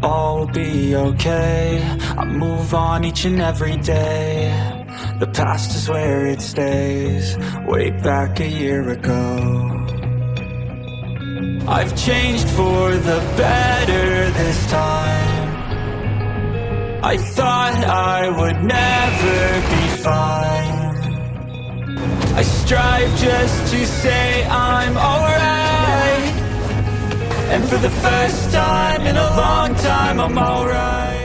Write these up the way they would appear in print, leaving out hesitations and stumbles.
all will be okay. I move on each and every day. The past is where it stays. Way back a year ago, I've changed for the better this time. I thought I would never be fine. I strive just to say I'm alright, and for the first time in a long time I'm alright.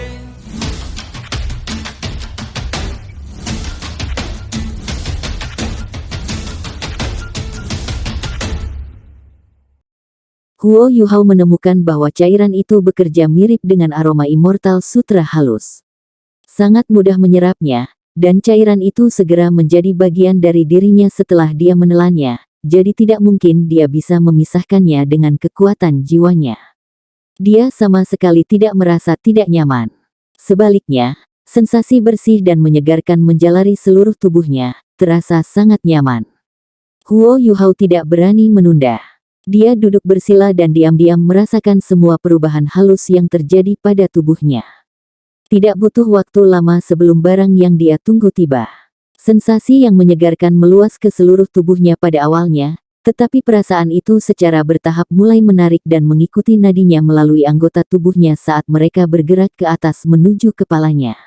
Huo Yuhao menemukan bahwa cairan itu bekerja mirip dengan aroma immortal sutra halus. Sangat mudah menyerapnya, dan cairan itu segera menjadi bagian dari dirinya setelah dia menelannya, jadi tidak mungkin dia bisa memisahkannya dengan kekuatan jiwanya. Dia sama sekali tidak merasa tidak nyaman. Sebaliknya, sensasi bersih dan menyegarkan menjalari seluruh tubuhnya, terasa sangat nyaman. Huo Yuhao tidak berani menunda. Dia duduk bersila dan diam-diam merasakan semua perubahan halus yang terjadi pada tubuhnya. Tidak butuh waktu lama sebelum barang yang dia tunggu tiba. Sensasi yang menyegarkan meluas ke seluruh tubuhnya pada awalnya, tetapi perasaan itu secara bertahap mulai menarik dan mengikuti nadinya melalui anggota tubuhnya saat mereka bergerak ke atas menuju kepalanya.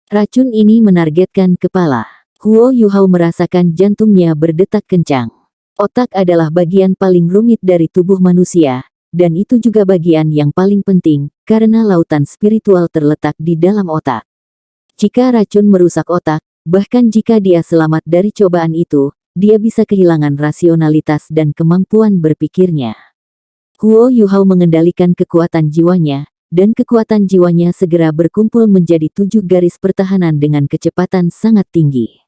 Racun ini menargetkan kepala. Huo Yuhao merasakan jantungnya berdetak kencang. Otak adalah bagian paling rumit dari tubuh manusia, dan itu juga bagian yang paling penting, karena lautan spiritual terletak di dalam otak. Jika racun merusak otak, bahkan jika dia selamat dari cobaan itu, dia bisa kehilangan rasionalitas dan kemampuan berpikirnya. Huo Yuhao mengendalikan kekuatan jiwanya, dan kekuatan jiwanya segera berkumpul menjadi 7 garis pertahanan dengan kecepatan sangat tinggi.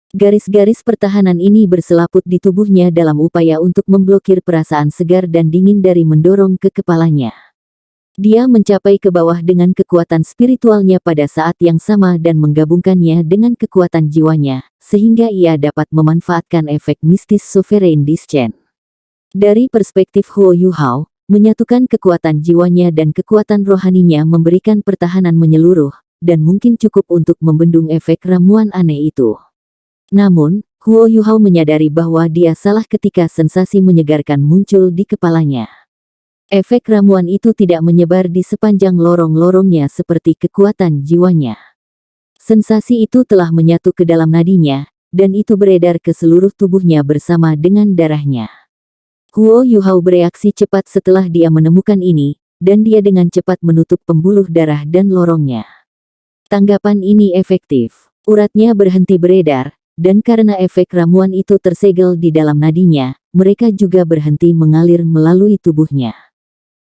Garis-garis pertahanan ini berselaput di tubuhnya dalam upaya untuk memblokir perasaan segar dan dingin dari mendorong ke kepalanya. Dia mencapai ke bawah dengan kekuatan spiritualnya pada saat yang sama dan menggabungkannya dengan kekuatan jiwanya, sehingga ia dapat memanfaatkan efek mistis Sovereign Descent. Dari perspektif Huo Yuhao, menyatukan kekuatan jiwanya dan kekuatan rohaninya memberikan pertahanan menyeluruh, dan mungkin cukup untuk membendung efek ramuan aneh itu. Namun, Huo Yuhao menyadari bahwa dia salah ketika sensasi menyegarkan muncul di kepalanya. Efek ramuan itu tidak menyebar di sepanjang lorong-lorongnya seperti kekuatan jiwanya. Sensasi itu telah menyatu ke dalam nadinya, dan itu beredar ke seluruh tubuhnya bersama dengan darahnya. Huo Yuhao bereaksi cepat setelah dia menemukan ini, dan dia dengan cepat menutup pembuluh darah dan lorongnya. Tanggapan ini efektif. Uratnya berhenti beredar, dan karena efek ramuan itu tersegel di dalam nadinya, mereka juga berhenti mengalir melalui tubuhnya.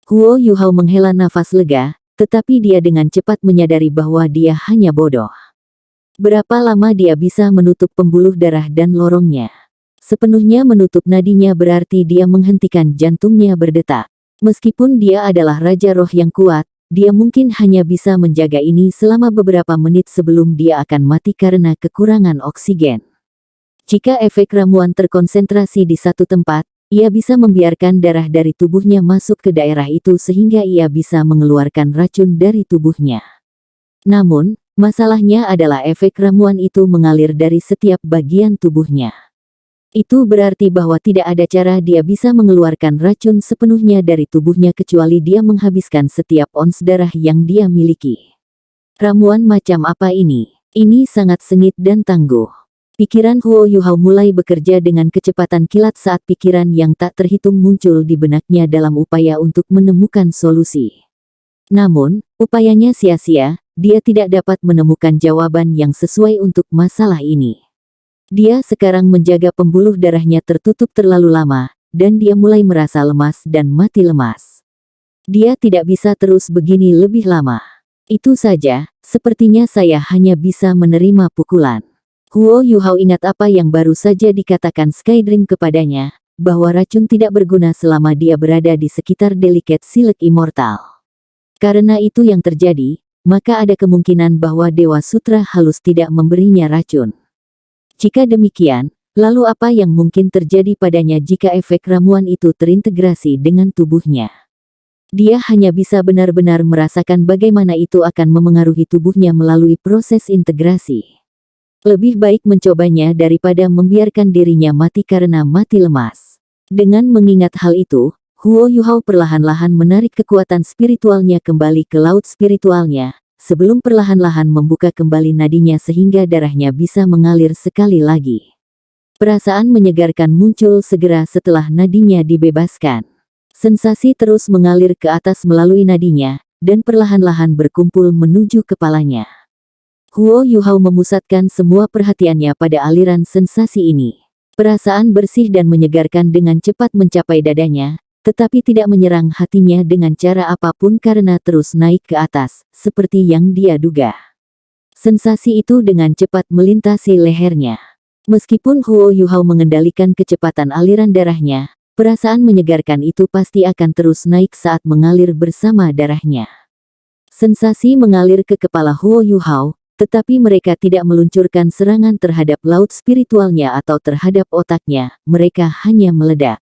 Huo Yuhao menghela nafas lega, tetapi dia dengan cepat menyadari bahwa dia hanya bodoh. Berapa lama dia bisa menutup pembuluh darah dan lorongnya? Sepenuhnya menutup nadinya berarti dia menghentikan jantungnya berdetak. Meskipun dia adalah Raja Roh yang kuat, dia mungkin hanya bisa menjaga ini selama beberapa menit sebelum dia akan mati karena kekurangan oksigen. Jika efek ramuan terkonsentrasi di satu tempat, ia bisa membiarkan darah dari tubuhnya masuk ke daerah itu sehingga ia bisa mengeluarkan racun dari tubuhnya. Namun, masalahnya adalah efek ramuan itu mengalir dari setiap bagian tubuhnya. Itu berarti bahwa tidak ada cara dia bisa mengeluarkan racun sepenuhnya dari tubuhnya kecuali dia menghabiskan setiap ons darah yang dia miliki. Ramuan macam apa ini? Ini sangat sengit dan tangguh. Pikiran Huo Yuhao mulai bekerja dengan kecepatan kilat saat pikiran yang tak terhitung muncul di benaknya dalam upaya untuk menemukan solusi. Namun, upayanya sia-sia, dia tidak dapat menemukan jawaban yang sesuai untuk masalah ini. Dia sekarang menjaga pembuluh darahnya tertutup terlalu lama, dan dia mulai merasa lemas dan mati lemas. Dia tidak bisa terus begini lebih lama. Itu saja, sepertinya saya hanya bisa menerima pukulan. Huo Yuhao ingat apa yang baru saja dikatakan Skydream kepadanya, bahwa racun tidak berguna selama dia berada di sekitar Delicate Silk Immortal. Karena itu yang terjadi, maka ada kemungkinan bahwa Dewa Sutra Halus tidak memberinya racun. Jika demikian, lalu apa yang mungkin terjadi padanya jika efek ramuan itu terintegrasi dengan tubuhnya? Dia hanya bisa benar-benar merasakan bagaimana itu akan memengaruhi tubuhnya melalui proses integrasi. Lebih baik mencobanya daripada membiarkan dirinya mati karena mati lemas. Dengan mengingat hal itu, Huo Yuhao perlahan-lahan menarik kekuatan spiritualnya kembali ke laut spiritualnya, sebelum perlahan-lahan membuka kembali nadinya sehingga darahnya bisa mengalir sekali lagi. Perasaan menyegarkan muncul segera setelah nadinya dibebaskan. Sensasi terus mengalir ke atas melalui nadinya, dan perlahan-lahan berkumpul menuju kepalanya. Huo Yuhao memusatkan semua perhatiannya pada aliran sensasi ini. Perasaan bersih dan menyegarkan dengan cepat mencapai dadanya, tetapi tidak menyerang hatinya dengan cara apapun karena terus naik ke atas, seperti yang dia duga. Sensasi itu dengan cepat melintasi lehernya. Meskipun Huo Yuhao mengendalikan kecepatan aliran darahnya, perasaan menyegarkan itu pasti akan terus naik saat mengalir bersama darahnya. Sensasi mengalir ke kepala Huo Yuhao, tetapi mereka tidak meluncurkan serangan terhadap laut spiritualnya atau terhadap otaknya, mereka hanya meledak.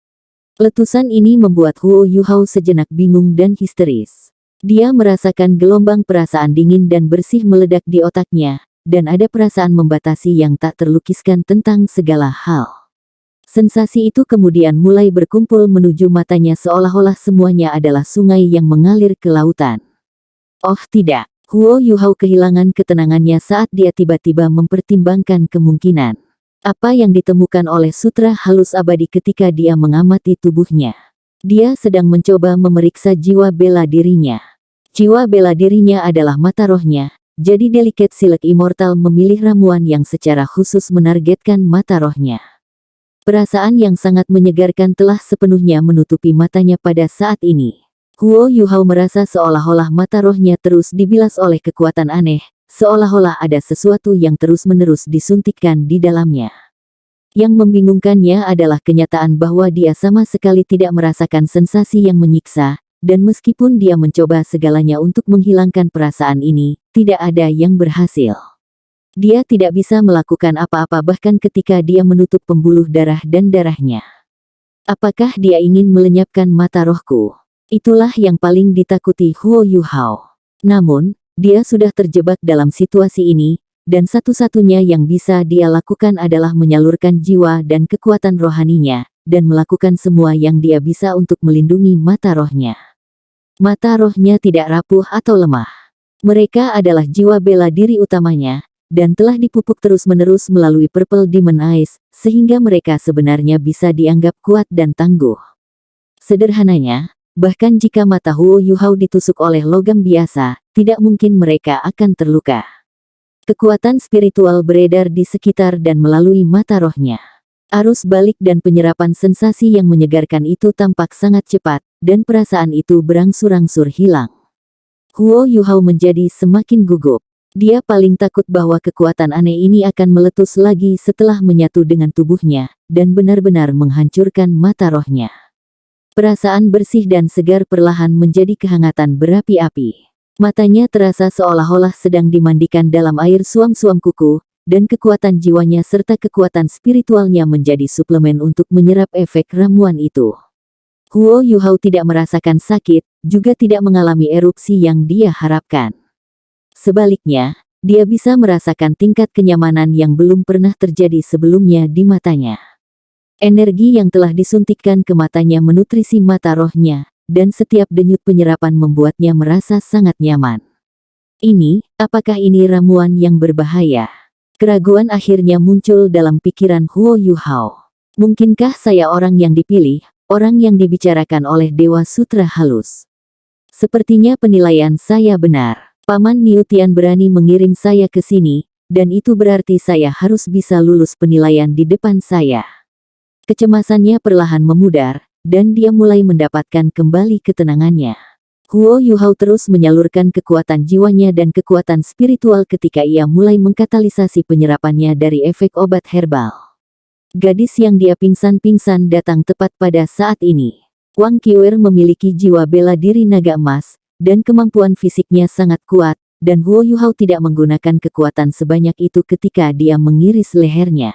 Letusan ini membuat Huo Yuhao sejenak bingung dan histeris. Dia merasakan gelombang perasaan dingin dan bersih meledak di otaknya, dan ada perasaan membatasi yang tak terlukiskan tentang segala hal. Sensasi itu kemudian mulai berkumpul menuju matanya seolah-olah semuanya adalah sungai yang mengalir ke lautan. Oh tidak, Huo Yuhao kehilangan ketenangannya saat dia tiba-tiba mempertimbangkan kemungkinan. Apa yang ditemukan oleh sutra halus abadi ketika dia mengamati tubuhnya. Dia sedang mencoba memeriksa jiwa bela dirinya. Jiwa bela dirinya adalah mata rohnya, jadi Delicate Silk Immortal memilih ramuan yang secara khusus menargetkan mata rohnya. Perasaan yang sangat menyegarkan telah sepenuhnya menutupi matanya pada saat ini. Huo Yuhao merasa seolah-olah mata rohnya terus dibilas oleh kekuatan aneh, seolah-olah ada sesuatu yang terus-menerus disuntikkan di dalamnya. Yang membingungkannya adalah kenyataan bahwa dia sama sekali tidak merasakan sensasi yang menyiksa, dan meskipun dia mencoba segalanya untuk menghilangkan perasaan ini, tidak ada yang berhasil. Dia tidak bisa melakukan apa-apa bahkan ketika dia menutup pembuluh darah dan darahnya. Apakah dia ingin melenyapkan mata rohku? Itulah yang paling ditakuti Huo Yuhao. Namun, dia sudah terjebak dalam situasi ini, dan satu-satunya yang bisa dia lakukan adalah menyalurkan jiwa dan kekuatan rohaninya, dan melakukan semua yang dia bisa untuk melindungi mata rohnya. Mata rohnya tidak rapuh atau lemah. Mereka adalah jiwa bela diri utamanya, dan telah dipupuk terus-menerus melalui Purple Demon Eyes, sehingga mereka sebenarnya bisa dianggap kuat dan tangguh. Sederhananya, bahkan jika mata Huo Yuhao ditusuk oleh logam biasa, tidak mungkin mereka akan terluka. Kekuatan spiritual beredar di sekitar dan melalui mata rohnya. Arus balik dan penyerapan sensasi yang menyegarkan itu tampak sangat cepat, dan perasaan itu berangsur-angsur hilang. Huo Yuhao menjadi semakin gugup. Dia paling takut bahwa kekuatan aneh ini akan meletus lagi setelah menyatu dengan tubuhnya, dan benar-benar menghancurkan mata rohnya. Perasaan bersih dan segar perlahan menjadi kehangatan berapi-api. Matanya terasa seolah-olah sedang dimandikan dalam air suam-suam kuku, dan kekuatan jiwanya serta kekuatan spiritualnya menjadi suplemen untuk menyerap efek ramuan itu. Huo Yuhao tidak merasakan sakit, juga tidak mengalami erupsi yang dia harapkan. Sebaliknya, dia bisa merasakan tingkat kenyamanan yang belum pernah terjadi sebelumnya di matanya. Energi yang telah disuntikkan ke matanya menutrisi mata rohnya, dan setiap denyut penyerapan membuatnya merasa sangat nyaman. Apakah ini ramuan yang berbahaya? Keraguan akhirnya muncul dalam pikiran Huo Yuhao. Mungkinkah saya orang yang dipilih, orang yang dibicarakan oleh Dewa Sutra Halus? Sepertinya penilaian saya benar. Paman Niutian berani mengirim saya ke sini, dan itu berarti saya harus bisa lulus penilaian di depan saya. Kecemasannya perlahan memudar, dan dia mulai mendapatkan kembali ketenangannya. Huo Yuhao terus menyalurkan kekuatan jiwanya dan kekuatan spiritual ketika ia mulai mengkatalisasi penyerapannya dari efek obat herbal. Gadis yang dia pingsan-pingsan datang tepat pada saat ini. Wang Qiuer memiliki jiwa bela diri naga emas, dan kemampuan fisiknya sangat kuat, dan Huo Yuhao tidak menggunakan kekuatan sebanyak itu ketika dia mengiris lehernya.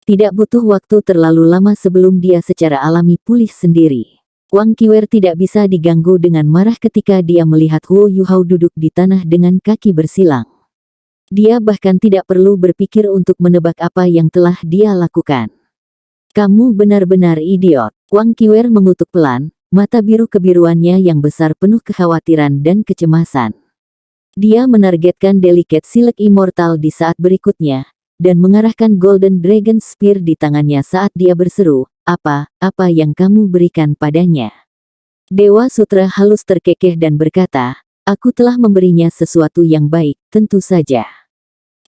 Tidak butuh waktu terlalu lama sebelum dia secara alami pulih sendiri. Wang Qiwer tidak bisa diganggu dengan marah ketika dia melihat Huo Yuhao duduk di tanah dengan kaki bersilang. Dia bahkan tidak perlu berpikir untuk menebak apa yang telah dia lakukan. Kamu benar-benar idiot. Wang Qiwer mengutuk pelan, mata biru kebiruannya yang besar penuh kekhawatiran dan kecemasan. Dia menargetkan Delicate Silk Immortal di saat berikutnya, dan mengarahkan Golden Dragon Spear di tangannya saat dia berseru, apa yang kamu berikan padanya? Dewa Sutra halus terkekeh dan berkata, aku telah memberinya sesuatu yang baik, tentu saja.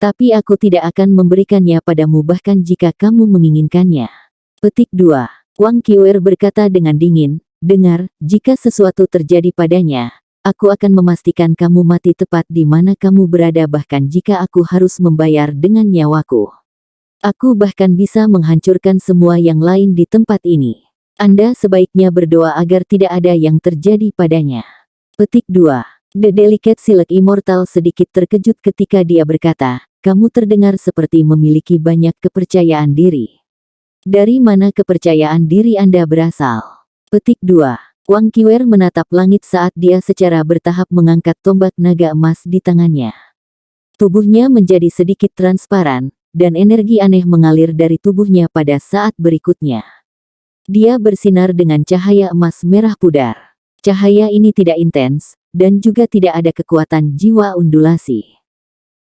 Tapi aku tidak akan memberikannya padamu bahkan jika kamu menginginkannya. Petik 2. Wang Qiwer berkata dengan dingin, dengar, jika sesuatu terjadi padanya, aku akan memastikan kamu mati tepat di mana kamu berada bahkan jika aku harus membayar dengan nyawaku. Aku bahkan bisa menghancurkan semua yang lain di tempat ini. Anda sebaiknya berdoa agar tidak ada yang terjadi padanya. Petik 2. The Delicate Silk Immortal sedikit terkejut ketika dia berkata, kamu terdengar seperti memiliki banyak kepercayaan diri. Dari mana kepercayaan diri Anda berasal? Petik 2. Wang Qiwer menatap langit saat dia secara bertahap mengangkat tombak naga emas di tangannya. Tubuhnya menjadi sedikit transparan, dan energi aneh mengalir dari tubuhnya pada saat berikutnya. Dia bersinar dengan cahaya emas merah pudar. Cahaya ini tidak intens, dan juga tidak ada kekuatan jiwa undulasi.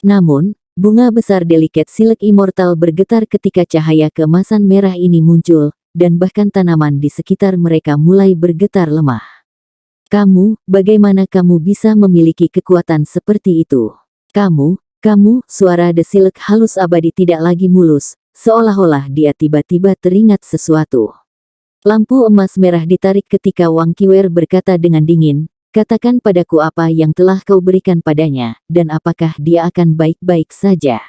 Namun, bunga besar Delicate Silk Immortal bergetar ketika cahaya keemasan merah ini muncul, dan bahkan tanaman di sekitar mereka mulai bergetar lemah. Bagaimana kamu bisa memiliki kekuatan seperti itu? Suara The Silk halus abadi tidak lagi mulus, seolah-olah dia tiba-tiba teringat sesuatu. Lampu emas merah ditarik ketika Wang Qiwer berkata dengan dingin, katakan padaku apa yang telah kau berikan padanya, dan apakah dia akan baik-baik saja.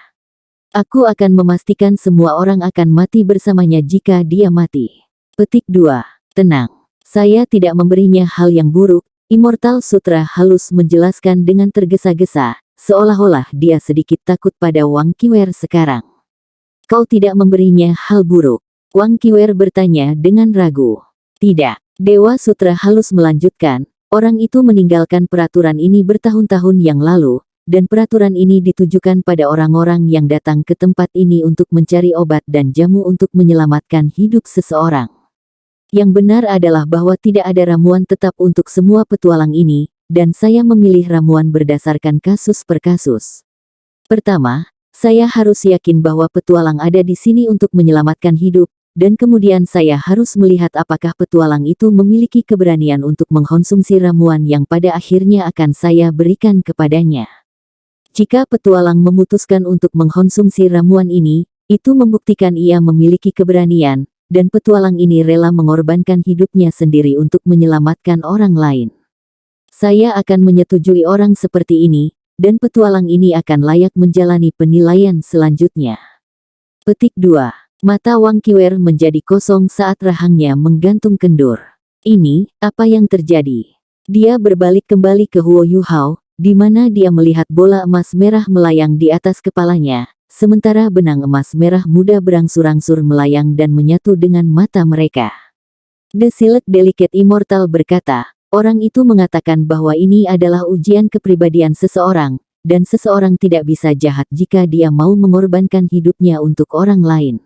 Aku akan memastikan semua orang akan mati bersamanya jika dia mati. Petik 2. Tenang. Saya tidak memberinya hal yang buruk, Immortal Sutra halus menjelaskan dengan tergesa-gesa, seolah-olah dia sedikit takut pada Wang Qiwer sekarang. Kau tidak memberinya hal buruk? Wang Qiwer bertanya dengan ragu. Tidak. Dewa Sutra halus melanjutkan, orang itu meninggalkan peraturan ini bertahun-tahun yang lalu, dan peraturan ini ditujukan pada orang-orang yang datang ke tempat ini untuk mencari obat dan jamu untuk menyelamatkan hidup seseorang. Yang benar adalah bahwa tidak ada ramuan tetap untuk semua petualang ini, dan saya memilih ramuan berdasarkan kasus per kasus. Pertama, saya harus yakin bahwa petualang ada di sini untuk menyelamatkan hidup, dan kemudian saya harus melihat apakah petualang itu memiliki keberanian untuk mengkonsumsi ramuan yang pada akhirnya akan saya berikan kepadanya. Jika petualang memutuskan untuk mengkonsumsi ramuan ini, itu membuktikan ia memiliki keberanian, dan petualang ini rela mengorbankan hidupnya sendiri untuk menyelamatkan orang lain. Saya akan menyetujui orang seperti ini, dan petualang ini akan layak menjalani penilaian selanjutnya. Petik 2. Mata Wang Qiwer menjadi kosong saat rahangnya menggantung kendur. Ini, apa yang terjadi? Dia berbalik kembali ke Huo Yuhao, di mana dia melihat bola emas merah melayang di atas kepalanya, sementara benang emas merah muda berangsur-angsur melayang dan menyatu dengan mata mereka. The Silk Delicate Immortal berkata, orang itu mengatakan bahwa ini adalah ujian kepribadian seseorang, dan seseorang tidak bisa jahat jika dia mau mengorbankan hidupnya untuk orang lain.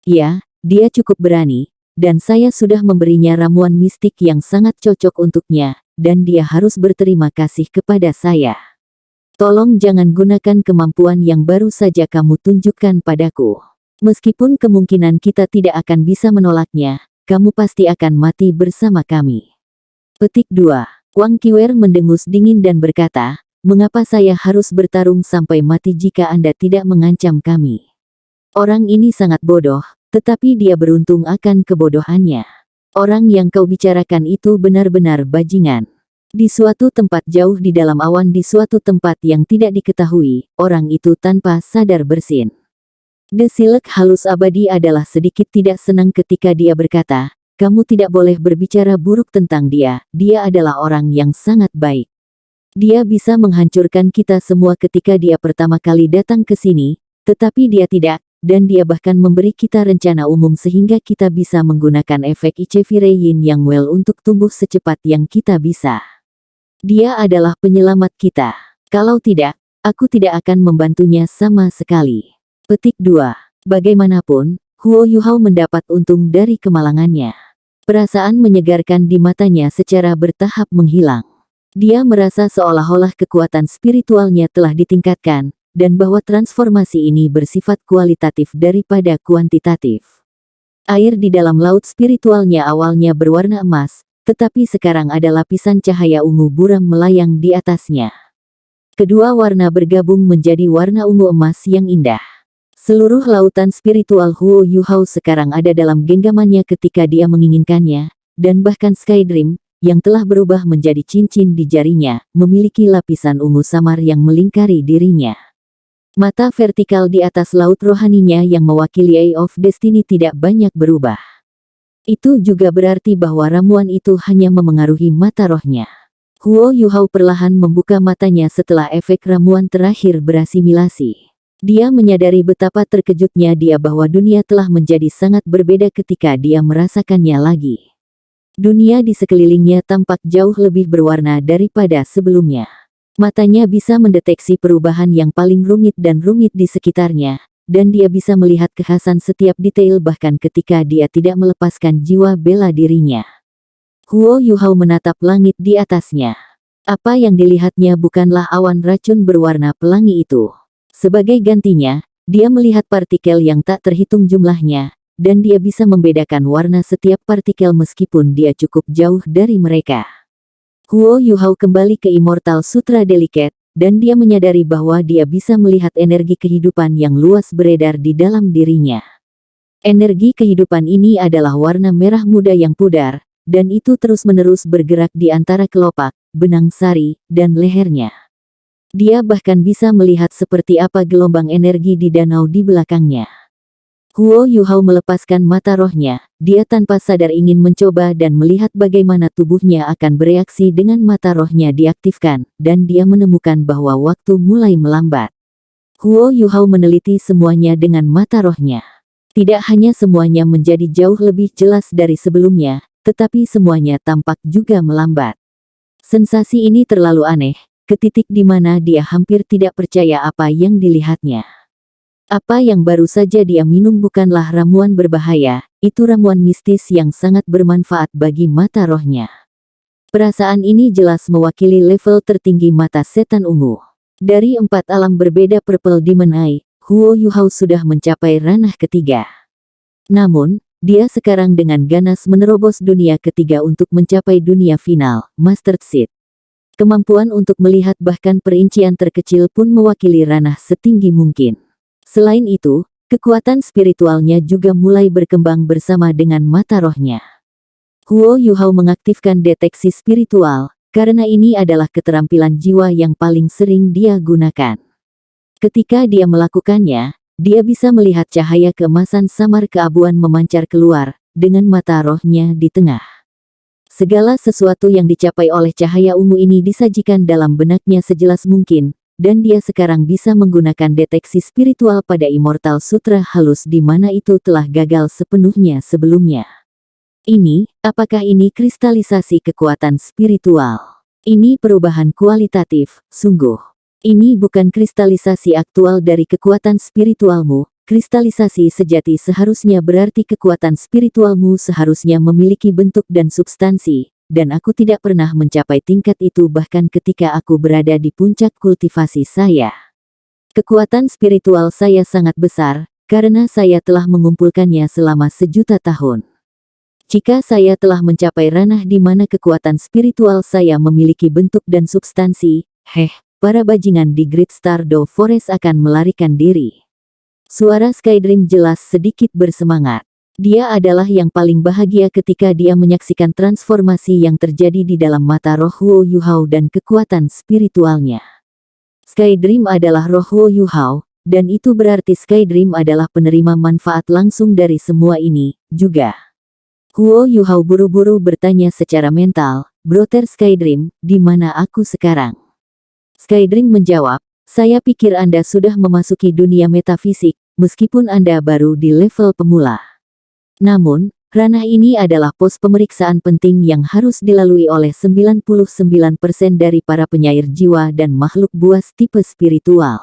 Ya, dia cukup berani, dan saya sudah memberinya ramuan mistik yang sangat cocok untuknya, dan dia harus berterima kasih kepada saya. Tolong jangan gunakan kemampuan yang baru saja kamu tunjukkan padaku. Meskipun kemungkinan kita tidak akan bisa menolaknya, kamu pasti akan mati bersama kami. Petik 2. Wang Qiwer mendengus dingin dan berkata, mengapa saya harus bertarung sampai mati jika Anda tidak mengancam kami? Orang ini sangat bodoh, tetapi dia beruntung akan kebodohannya. Orang yang kau bicarakan itu benar-benar bajingan. Di suatu tempat jauh di dalam awan di suatu tempat yang tidak diketahui, orang itu tanpa sadar bersin. The Silk halus abadi adalah sedikit tidak senang ketika dia berkata, kamu tidak boleh berbicara buruk tentang dia, dia adalah orang yang sangat baik. Dia bisa menghancurkan kita semua ketika dia pertama kali datang ke sini, tetapi dia tidak, dan dia bahkan memberi kita rencana umum sehingga kita bisa menggunakan efek Ichevire Yin Yang Well untuk tumbuh secepat yang kita bisa. Dia adalah penyelamat kita. Kalau tidak, aku tidak akan membantunya sama sekali. Petik 2. Bagaimanapun, Huo Yuhao mendapat untung dari kemalangannya. Perasaan menyegarkan di matanya secara bertahap menghilang. Dia merasa seolah-olah kekuatan spiritualnya telah ditingkatkan, dan bahwa transformasi ini bersifat kualitatif daripada kuantitatif. Air di dalam laut spiritualnya awalnya berwarna emas, tetapi sekarang ada lapisan cahaya ungu buram melayang di atasnya. Kedua warna bergabung menjadi warna ungu emas yang indah. Seluruh lautan spiritual Huo Yuhao sekarang ada dalam genggamannya ketika dia menginginkannya, dan bahkan Sky Dream, yang telah berubah menjadi cincin di jarinya, memiliki lapisan ungu samar yang melingkari dirinya. Mata vertikal di atas laut rohaninya yang mewakili Eye of Destiny tidak banyak berubah. Itu juga berarti bahwa ramuan itu hanya memengaruhi mata rohnya. Huo Yuhao perlahan membuka matanya setelah efek ramuan terakhir berasimilasi. Dia menyadari betapa terkejutnya dia bahwa dunia telah menjadi sangat berbeda ketika dia merasakannya lagi. Dunia di sekelilingnya tampak jauh lebih berwarna daripada sebelumnya. Matanya bisa mendeteksi perubahan yang paling rumit di sekitarnya, dan dia bisa melihat kekhasan setiap detail bahkan ketika dia tidak melepaskan jiwa bela dirinya. Huo Yuhao menatap langit di atasnya. Apa yang dilihatnya bukanlah awan racun berwarna pelangi itu. Sebagai gantinya, dia melihat partikel yang tak terhitung jumlahnya, dan dia bisa membedakan warna setiap partikel meskipun dia cukup jauh dari mereka. Huo Yuhao kembali ke Immortal Sutra Delicate, dan dia menyadari bahwa dia bisa melihat energi kehidupan yang luas beredar di dalam dirinya. Energi kehidupan ini adalah warna merah muda yang pudar, dan itu terus-menerus bergerak di antara kelopak, benang sari, dan lehernya. Dia bahkan bisa melihat seperti apa gelombang energi di danau di belakangnya. Huo Yuhao melepaskan mata rohnya, dia tanpa sadar ingin mencoba dan melihat bagaimana tubuhnya akan bereaksi dengan mata rohnya diaktifkan, dan dia menemukan bahwa waktu mulai melambat. Huo Yuhao meneliti semuanya dengan mata rohnya. Tidak hanya semuanya menjadi jauh lebih jelas dari sebelumnya, tetapi semuanya tampak juga melambat. Sensasi ini terlalu aneh, ke titik di mana dia hampir tidak percaya apa yang dilihatnya. Apa yang baru saja dia minum bukanlah ramuan berbahaya, itu ramuan mistis yang sangat bermanfaat bagi mata rohnya. Perasaan ini jelas mewakili level tertinggi mata setan ungu. Dari 4 alam berbeda Purple Demon Eye, Huo Yuhao sudah mencapai ranah ketiga. Namun, dia sekarang dengan ganas menerobos dunia ketiga untuk mencapai dunia final, Mastered Seed. Kemampuan untuk melihat bahkan perincian terkecil pun mewakili ranah setinggi mungkin. Selain itu, kekuatan spiritualnya juga mulai berkembang bersama dengan mata rohnya. Huo Yuhao mengaktifkan deteksi spiritual, karena ini adalah keterampilan jiwa yang paling sering dia gunakan. Ketika dia melakukannya, dia bisa melihat cahaya keemasan samar keabuan memancar keluar, dengan mata rohnya di tengah. Segala sesuatu yang dicapai oleh cahaya ungu ini disajikan dalam benaknya sejelas mungkin, dan dia sekarang bisa menggunakan deteksi spiritual pada Immortal Sutra halus di mana itu telah gagal sepenuhnya sebelumnya. Apakah ini kristalisasi kekuatan spiritual? Ini perubahan kualitatif, sungguh. Ini bukan kristalisasi aktual dari kekuatan spiritualmu. Kristalisasi sejati seharusnya berarti kekuatan spiritualmu seharusnya memiliki bentuk dan substansi. Dan aku tidak pernah mencapai tingkat itu bahkan ketika aku berada di puncak kultivasi saya. Kekuatan spiritual saya sangat besar, karena saya telah mengumpulkannya selama 1.000.000 tahun. Jika saya telah mencapai ranah di mana kekuatan spiritual saya memiliki bentuk dan substansi, para bajingan di Great Stardew Forest akan melarikan diri. Suara Skydream jelas sedikit bersemangat. Dia adalah yang paling bahagia ketika dia menyaksikan transformasi yang terjadi di dalam mata roh Huo Yuhao dan kekuatan spiritualnya. Skydream adalah roh Huo Yuhao, dan itu berarti Skydream adalah penerima manfaat langsung dari semua ini, juga. Huo Yuhao buru-buru bertanya secara mental, Brother Skydream, di mana aku sekarang? Skydream menjawab, saya pikir Anda sudah memasuki dunia metafisik, meskipun Anda baru di level pemula. Namun, ranah ini adalah pos pemeriksaan penting yang harus dilalui oleh 99% dari para penyair jiwa dan makhluk buas tipe spiritual.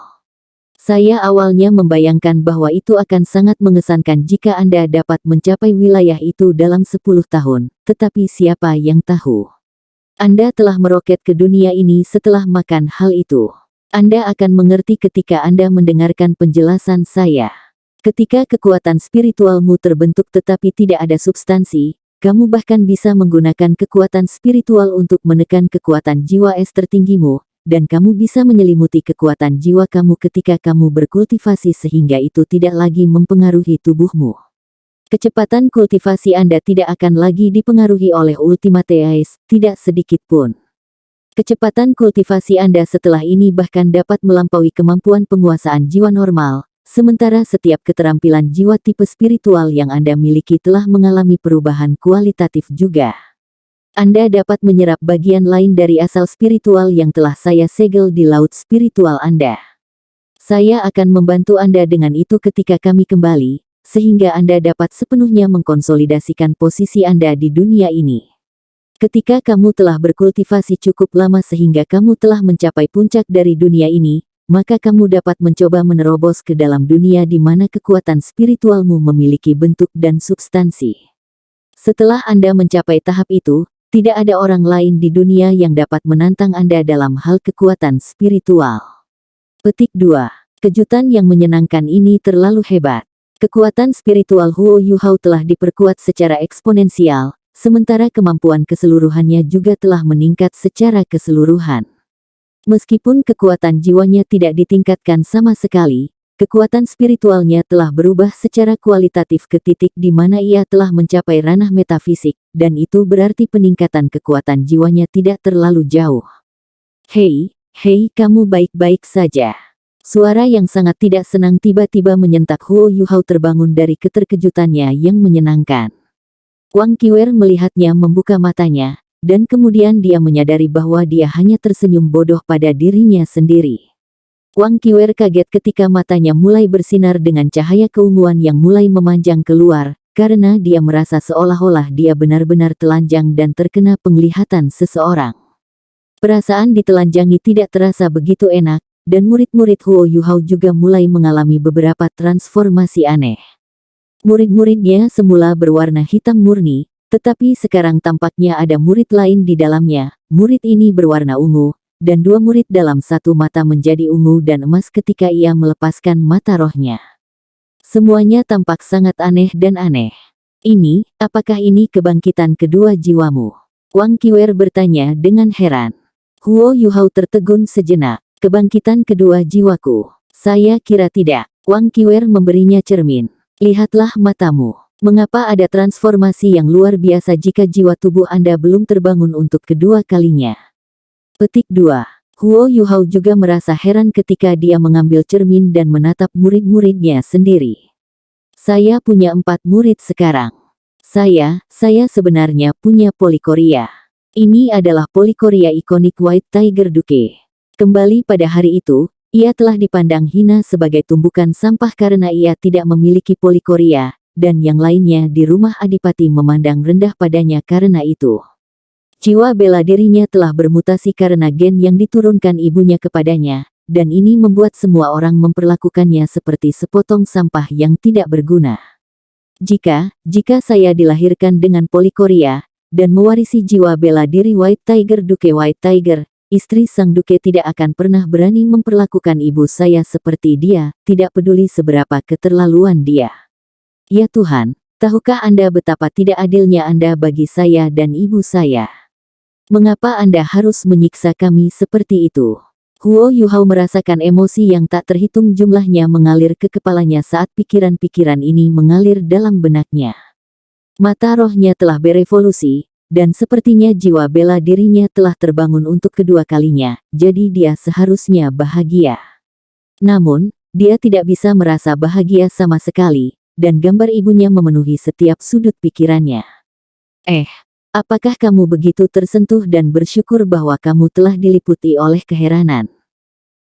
Saya awalnya membayangkan bahwa itu akan sangat mengesankan jika Anda dapat mencapai wilayah itu dalam 10 tahun, tetapi siapa yang tahu? Anda telah meroket ke dunia ini setelah makan hal itu. Anda akan mengerti ketika Anda mendengarkan penjelasan saya. Ketika kekuatan spiritualmu terbentuk tetapi tidak ada substansi, kamu bahkan bisa menggunakan kekuatan spiritual untuk menekan kekuatan jiwa es tertinggimu, dan kamu bisa menyelimuti kekuatan jiwa kamu ketika kamu berkultivasi sehingga itu tidak lagi mempengaruhi tubuhmu. Kecepatan kultivasi Anda tidak akan lagi dipengaruhi oleh ultimate ice, tidak sedikit pun. Kecepatan kultivasi Anda setelah ini bahkan dapat melampaui kemampuan penguasaan jiwa normal, sementara setiap keterampilan jiwa tipe spiritual yang Anda miliki telah mengalami perubahan kualitatif juga. Anda dapat menyerap bagian lain dari asal spiritual yang telah saya segel di laut spiritual Anda. Saya akan membantu Anda dengan itu ketika kami kembali, sehingga Anda dapat sepenuhnya mengkonsolidasikan posisi Anda di dunia ini. Ketika kamu telah berkultivasi cukup lama sehingga kamu telah mencapai puncak dari dunia ini, maka kamu dapat mencoba menerobos ke dalam dunia di mana kekuatan spiritualmu memiliki bentuk dan substansi. Setelah Anda mencapai tahap itu, tidak ada orang lain di dunia yang dapat menantang Anda dalam hal kekuatan spiritual. Petik 2. Kejutan yang menyenangkan ini terlalu hebat. Kekuatan spiritual Huo Yuhao telah diperkuat secara eksponensial, sementara kemampuan keseluruhannya juga telah meningkat secara keseluruhan. Meskipun kekuatan jiwanya tidak ditingkatkan sama sekali, kekuatan spiritualnya telah berubah secara kualitatif ke titik di mana ia telah mencapai ranah metafisik, dan itu berarti peningkatan kekuatan jiwanya tidak terlalu jauh. Hei, kamu baik-baik saja. Suara yang sangat tidak senang tiba-tiba menyentak Huo Yuhao terbangun dari keterkejutannya yang menyenangkan. Wang Qiwer melihatnya membuka matanya, dan kemudian dia menyadari bahwa dia hanya tersenyum bodoh pada dirinya sendiri. Wang Qiwer kaget ketika matanya mulai bersinar dengan cahaya keunguan yang mulai memanjang keluar, karena dia merasa seolah-olah dia benar-benar telanjang dan terkena penglihatan seseorang. Perasaan ditelanjangi tidak terasa begitu enak, dan murid-murid Huo Yuhao juga mulai mengalami beberapa transformasi aneh. Murid-muridnya semula berwarna hitam murni, tetapi sekarang tampaknya ada murid lain di dalamnya. Murid ini berwarna ungu, dan dua murid dalam satu mata menjadi ungu dan emas ketika ia melepaskan mata rohnya. Semuanya tampak sangat aneh dan aneh. Apakah ini kebangkitan kedua jiwamu? Wang Qiwer bertanya dengan heran. Huo Yuhao tertegun sejenak. Kebangkitan kedua jiwaku? Saya kira tidak. Wang Qiwer memberinya cermin. Lihatlah matamu. Mengapa ada transformasi yang luar biasa jika jiwa tubuh Anda belum terbangun untuk kedua kalinya? Petik 2. Huo Yuhao juga merasa heran ketika dia mengambil cermin dan menatap murid-muridnya sendiri. Saya punya 4 murid sekarang. Saya sebenarnya punya polikoria. Ini adalah polikoria ikonik White Tiger Duke. Kembali pada hari itu, ia telah dipandang hina sebagai tumbukan sampah karena ia tidak memiliki polikoria, dan yang lainnya di rumah Adipati memandang rendah padanya karena itu. Jiwa bela dirinya telah bermutasi karena gen yang diturunkan ibunya kepadanya, dan ini membuat semua orang memperlakukannya seperti sepotong sampah yang tidak berguna. Jika saya dilahirkan dengan polikoria, dan mewarisi jiwa bela diri White Tiger Duke White Tiger, istri sang duke tidak akan pernah berani memperlakukan ibu saya seperti dia, tidak peduli seberapa keterlaluan dia. Ya Tuhan, tahukah Anda betapa tidak adilnya Anda bagi saya dan ibu saya? Mengapa Anda harus menyiksa kami seperti itu? Huo Yuhao merasakan emosi yang tak terhitung jumlahnya mengalir ke kepalanya saat pikiran-pikiran ini mengalir dalam benaknya. Mata rohnya telah berevolusi, dan sepertinya jiwa bela dirinya telah terbangun untuk kedua kalinya, jadi dia seharusnya bahagia. Namun, dia tidak bisa merasa bahagia sama sekali, dan gambar ibunya memenuhi setiap sudut pikirannya. Apakah kamu begitu tersentuh dan bersyukur bahwa kamu telah diliputi oleh keheranan?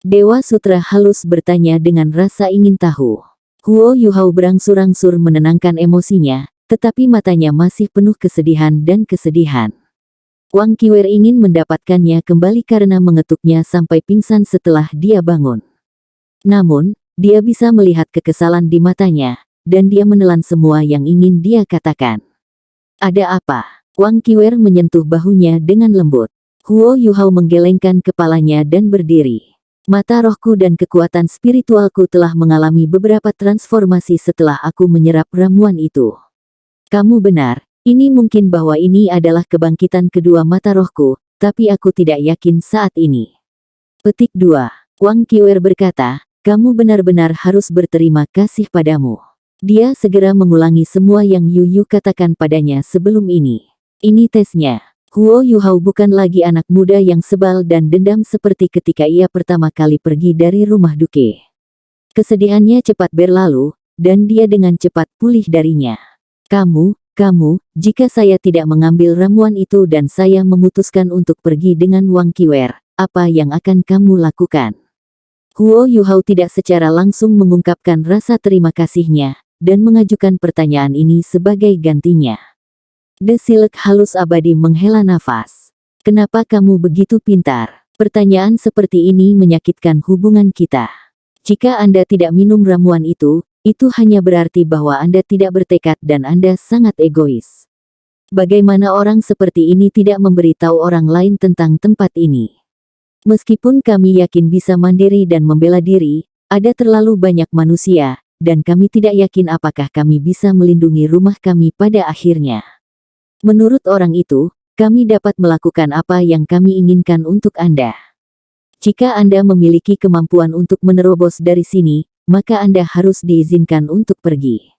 Dewa Sutra halus bertanya dengan rasa ingin tahu. Huo Yuhao berangsur-angsur menenangkan emosinya, tetapi matanya masih penuh kesedihan dan kesedihan. Wang Qiwer ingin mendapatkannya kembali karena mengetuknya sampai pingsan setelah dia bangun. Namun, dia bisa melihat kekesalan di matanya, dan dia menelan semua yang ingin dia katakan. Ada apa? Wang Qiwer menyentuh bahunya dengan lembut. Huo Yuhao menggelengkan kepalanya dan berdiri. Mata rohku dan kekuatan spiritualku telah mengalami beberapa transformasi setelah aku menyerap ramuan itu. Kamu benar, ini mungkin bahwa ini adalah kebangkitan kedua mata rohku, tapi aku tidak yakin saat ini. Petik 2. Wang Qiwer berkata, kamu benar-benar harus berterima kasih padamu. Dia segera mengulangi semua yang Yu Yu katakan padanya sebelum ini. Ini tesnya. Huo Yuhao bukan lagi anak muda yang sebal dan dendam seperti ketika ia pertama kali pergi dari rumah duke. Kesedihannya cepat berlalu, dan dia dengan cepat pulih darinya. Kamu, jika saya tidak mengambil ramuan itu dan saya memutuskan untuk pergi dengan Wang Qiwer, apa yang akan kamu lakukan? Huo Yuhao tidak secara langsung mengungkapkan rasa terima kasihnya, dan mengajukan pertanyaan ini sebagai gantinya. Desilek halus abadi menghela nafas. Kenapa kamu begitu pintar? Pertanyaan seperti ini menyakitkan hubungan kita. Jika Anda tidak minum ramuan itu hanya berarti bahwa Anda tidak bertekad dan Anda sangat egois. Bagaimana orang seperti ini tidak memberitahu orang lain tentang tempat ini? Meskipun kami yakin bisa mandiri dan membela diri, ada terlalu banyak manusia, dan kami tidak yakin apakah kami bisa melindungi rumah kami pada akhirnya. Menurut orang itu, kami dapat melakukan apa yang kami inginkan untuk Anda. Jika Anda memiliki kemampuan untuk menerobos dari sini, maka Anda harus diizinkan untuk pergi.